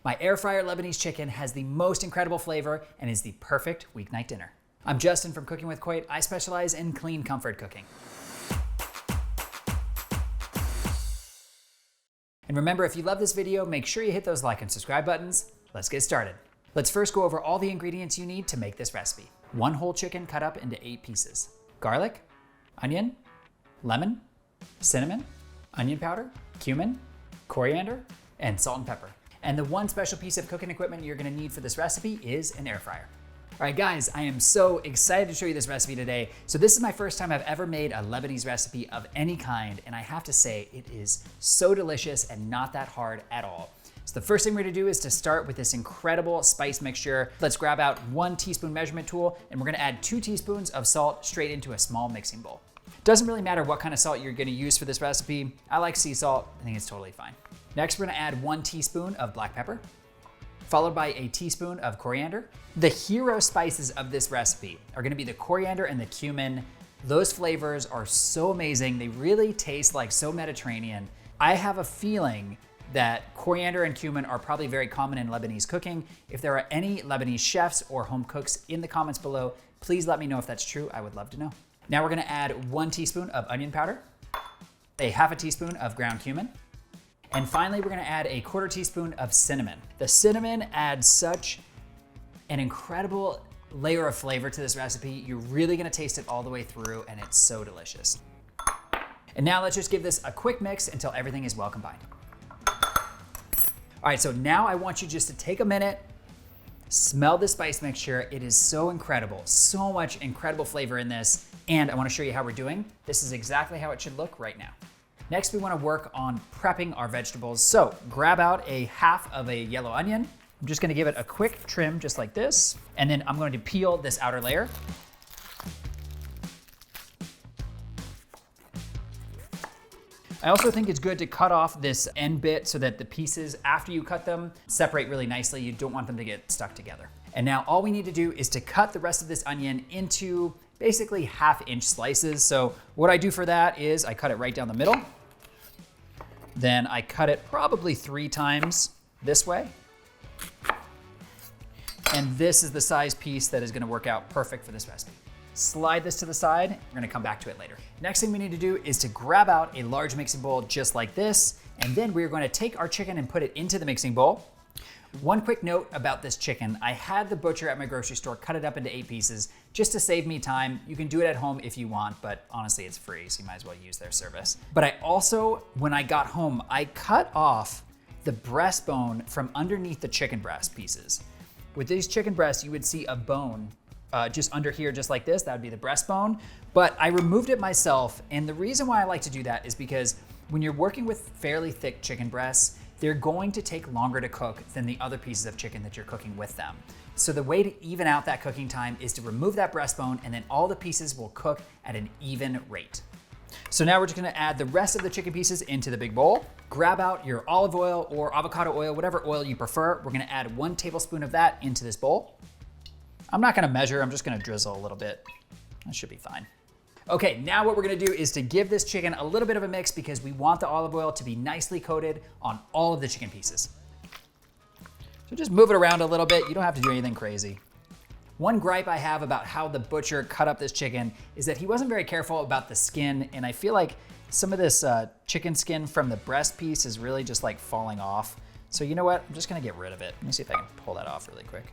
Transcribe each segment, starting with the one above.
My Air Fryer Lebanese chicken has the most incredible flavor and is the perfect weeknight dinner. I'm Justin from Cooking with Coit. I specialize in clean comfort cooking. And remember, if you love this video, make sure you hit those like and subscribe buttons. Let's get started. Let's first go over all the ingredients you need to make this recipe. 1 whole chicken cut up into 8 pieces. Garlic, onion, lemon, cinnamon, onion powder, cumin, coriander, and salt and pepper. And the one special piece of cooking equipment you're gonna need for this recipe is an air fryer. All right, guys, I am so excited to show you this recipe today. So this is my first time I've ever made a Lebanese recipe of any kind, and I have to say it is so delicious and not that hard at all. So the first thing we're gonna do is to start with this incredible spice mixture. Let's grab out 1 teaspoon measurement tool, and we're gonna add 2 teaspoons of salt straight into a small mixing bowl. Doesn't really matter what kind of salt you're gonna use for this recipe. I like sea salt, I think it's totally fine. Next, we're gonna add 1 teaspoon of black pepper, followed by a teaspoon of coriander. The hero spices of this recipe are gonna be the coriander and the cumin. Those flavors are so amazing. They really taste like so Mediterranean. I have a feeling that coriander and cumin are probably very common in Lebanese cooking. If there are any Lebanese chefs or home cooks in the comments below, please let me know if that's true. I would love to know. Now we're gonna add 1 teaspoon of onion powder, a half a teaspoon of ground cumin, and finally, we're gonna add a 1/4 teaspoon of cinnamon. The cinnamon adds such an incredible layer of flavor to this recipe. You're really gonna taste it all the way through, and it's so delicious. And now let's just give this a quick mix until everything is well combined. All right, so now I want you just to take a minute, smell the spice mixture. It is so incredible, so much incredible flavor in this, and I wanna show you how we're doing. This is exactly how it should look right now. Next, we wanna work on prepping our vegetables. So grab out a half of a yellow onion. I'm just gonna give it a quick trim just like this. And then I'm going to peel this outer layer. I also think it's good to cut off this end bit so that the pieces, after you cut them, separate really nicely. You don't want them to get stuck together. And now all we need to do is to cut the rest of this onion into basically 1/2-inch slices. So what I do for that is I cut it right down the middle. Then I cut it probably 3 times this way. And this is the size piece that is gonna work out perfect for this recipe. Slide this to the side. We're gonna come back to it later. Next thing we need to do is to grab out a large mixing bowl just like this. And then we're gonna take our chicken and put it into the mixing bowl. One quick note about this chicken. I had the butcher at my grocery store cut it up into 8 pieces just to save me time. You can do it at home if you want, but honestly, it's free, so you might as well use their service. But I also, when I got home, I cut off the breastbone from underneath the chicken breast pieces. With these chicken breasts, you would see a bone just under here, just like this. That would be the breastbone. But I removed it myself, and the reason why I like to do that is because when you're working with fairly thick chicken breasts, they're going to take longer to cook than the other pieces of chicken that you're cooking with them. So the way to even out that cooking time is to remove that breastbone, and then all the pieces will cook at an even rate. So now we're just gonna add the rest of the chicken pieces into the big bowl. Grab out your olive oil or avocado oil, whatever oil you prefer. We're gonna add 1 tablespoon of that into this bowl. I'm not gonna measure, I'm just gonna drizzle a little bit. That should be fine. Okay, now what we're gonna do is to give this chicken a little bit of a mix because we want the olive oil to be nicely coated on all of the chicken pieces. So just move it around a little bit. You don't have to do anything crazy. One gripe I have about how the butcher cut up this chicken is that he wasn't very careful about the skin, and I feel like some of this chicken skin from the breast piece is really just like falling off. So you know what? I'm just gonna get rid of it. Let me see if I can pull that off really quick.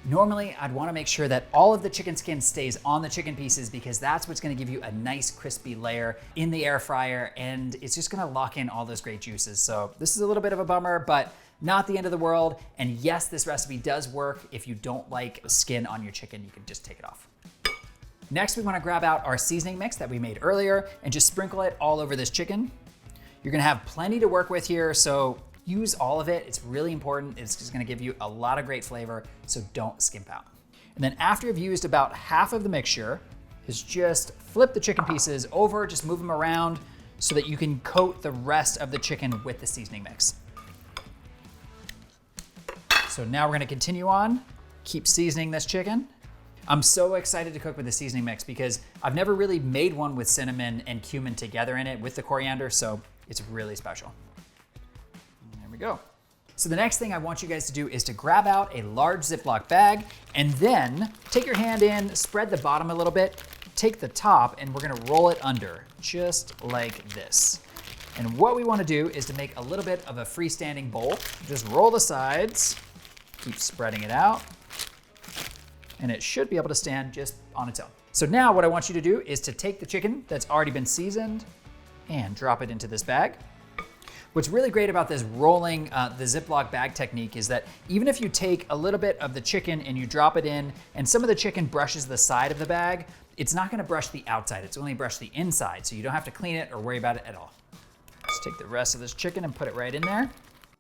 Normally, I'd wanna make sure that all of the chicken skin stays on the chicken pieces because that's what's gonna give you a nice crispy layer in the air fryer, and it's just gonna lock in all those great juices. So this is a little bit of a bummer, but not the end of the world. And yes, this recipe does work. If you don't like skin on your chicken, you can just take it off. Next, we wanna grab out our seasoning mix that we made earlier and just sprinkle it all over this chicken. You're gonna have plenty to work with here, so use all of it. It's really important. It's just gonna give you a lot of great flavor, so don't skimp out. And then after you've used about half of the mixture, is just flip the chicken pieces over, just move them around so that you can coat the rest of the chicken with the seasoning mix. So now we're gonna continue on, keep seasoning this chicken. I'm so excited to cook with the seasoning mix because I've never really made one with cinnamon and cumin together in it with the coriander, so it's really special. There we go. So the next thing I want you guys to do is to grab out a large Ziploc bag and then take your hand in, spread the bottom a little bit, take the top, and we're gonna roll it under, just like this. And what we wanna do is to make a little bit of a freestanding bowl. Just roll the sides, keep spreading it out, and it should be able to stand just on its own. So now what I want you to do is to take the chicken that's already been seasoned and drop it into this bag. What's really great about this rolling the Ziploc bag technique is that even if you take a little bit of the chicken and you drop it in and some of the chicken brushes the side of the bag, it's not gonna brush the outside, it's only brush the inside, so you don't have to clean it or worry about it at all. Just take the rest of this chicken and put it right in there.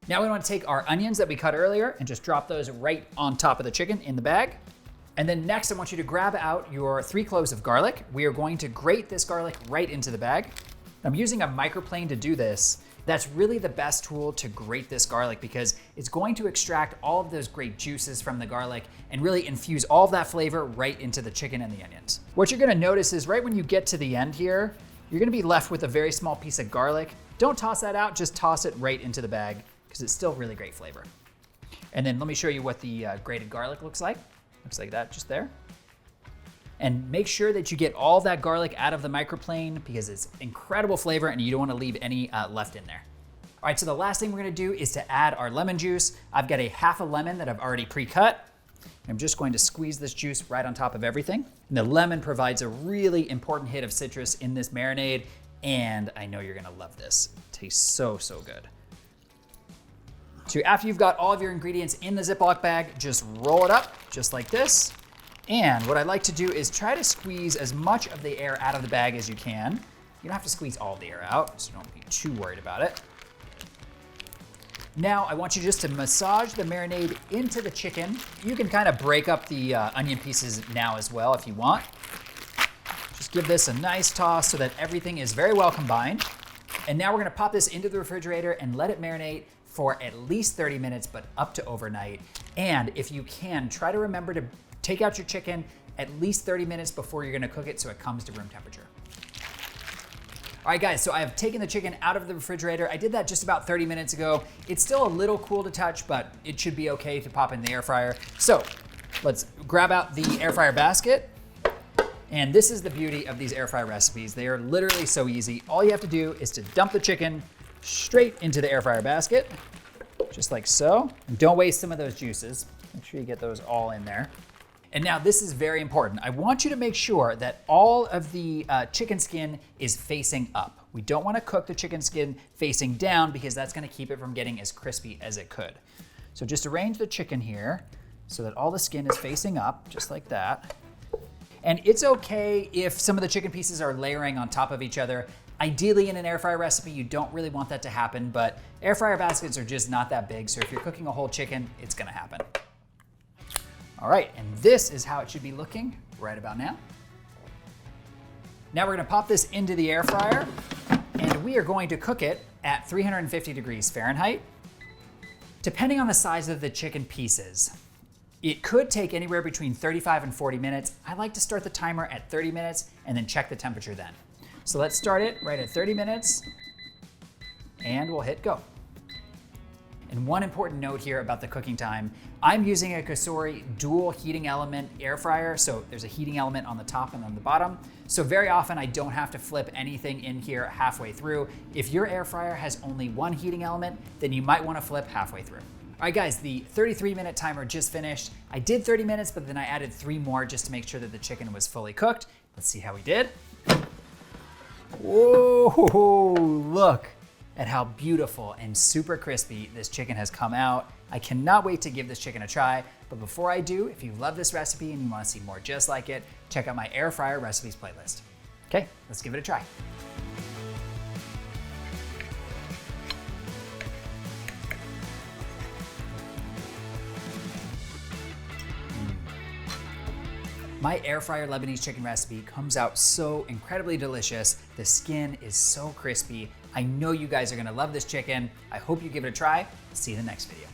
Now we wanna take our onions that we cut earlier and just drop those right on top of the chicken in the bag. And then next I want you to grab out your 3 cloves of garlic. We are going to grate this garlic right into the bag. I'm using a microplane to do this. That's really the best tool to grate this garlic because it's going to extract all of those great juices from the garlic and really infuse all of that flavor right into the chicken and the onions. What you're gonna notice is right when you get to the end here, you're gonna be left with a very small piece of garlic. Don't toss that out, just toss it right into the bag because it's still really great flavor. And then let me show you what the grated garlic looks like. Looks like that just there. And make sure that you get all that garlic out of the microplane because it's incredible flavor and you don't want to leave any left in there. All right, so the last thing we're gonna do is to add our lemon juice. I've got a half a lemon that I've already pre-cut. I'm just going to squeeze this juice right on top of everything. And the lemon provides a really important hit of citrus in this marinade, and I know you're gonna love this. It tastes so, so good. So after you've got all of your ingredients in the Ziploc bag, just roll it up just like this. And what I like to do is try to squeeze as much of the air out of the bag as you can. You don't have to squeeze all the air out, so don't be too worried about it. Now I want you just to massage the marinade into the chicken. You can kind of break up the onion pieces now as well if you want. Just give this a nice toss so that everything is very well combined. And now we're gonna pop this into the refrigerator and let it marinate for at least 30 minutes, but up to overnight. And if you can, try to remember to take out your chicken at least 30 minutes before you're gonna cook it so it comes to room temperature. All right guys, so I have taken the chicken out of the refrigerator. I did that just about 30 minutes ago. It's still a little cool to touch, but it should be okay to pop in the air fryer. So let's grab out the air fryer basket. And this is the beauty of these air fryer recipes. They are literally so easy. All you have to do is to dump the chicken straight into the air fryer basket, just like so. And don't waste some of those juices. Make sure you get those all in there. And now this is very important. I want you to make sure that all of the chicken skin is facing up. We don't want to cook the chicken skin facing down because that's going to keep it from getting as crispy as it could. So just arrange the chicken here so that all the skin is facing up, just like that. And it's okay if some of the chicken pieces are layering on top of each other. Ideally in an air fryer recipe, you don't really want that to happen, but air fryer baskets are just not that big. So if you're cooking a whole chicken, it's going to happen. All right, and this is how it should be looking right about now. Now we're gonna pop this into the air fryer and we are going to cook it at 350 degrees Fahrenheit. Depending on the size of the chicken pieces, it could take anywhere between 35 and 40 minutes. I like to start the timer at 30 minutes and then check the temperature then. So let's start it right at 30 minutes and we'll hit go. And one important note here about the cooking time, I'm using a Cosori dual heating element air fryer. So there's a heating element on the top and on the bottom. So very often I don't have to flip anything in here halfway through. If your air fryer has only one heating element, then you might want to flip halfway through. All right guys, the 33-minute timer just finished. I did 30 minutes, but then I added 3 more just to make sure that the chicken was fully cooked. Let's see how we did. Whoa, look at how beautiful and super crispy this chicken has come out. I cannot wait to give this chicken a try. But before I do, if you love this recipe and you want to see more just like it, check out my air fryer recipes playlist. Okay, let's give it a try. My air fryer Lebanese chicken recipe comes out so incredibly delicious. The skin is so crispy. I know you guys are gonna love this chicken. I hope you give it a try. See you in the next video.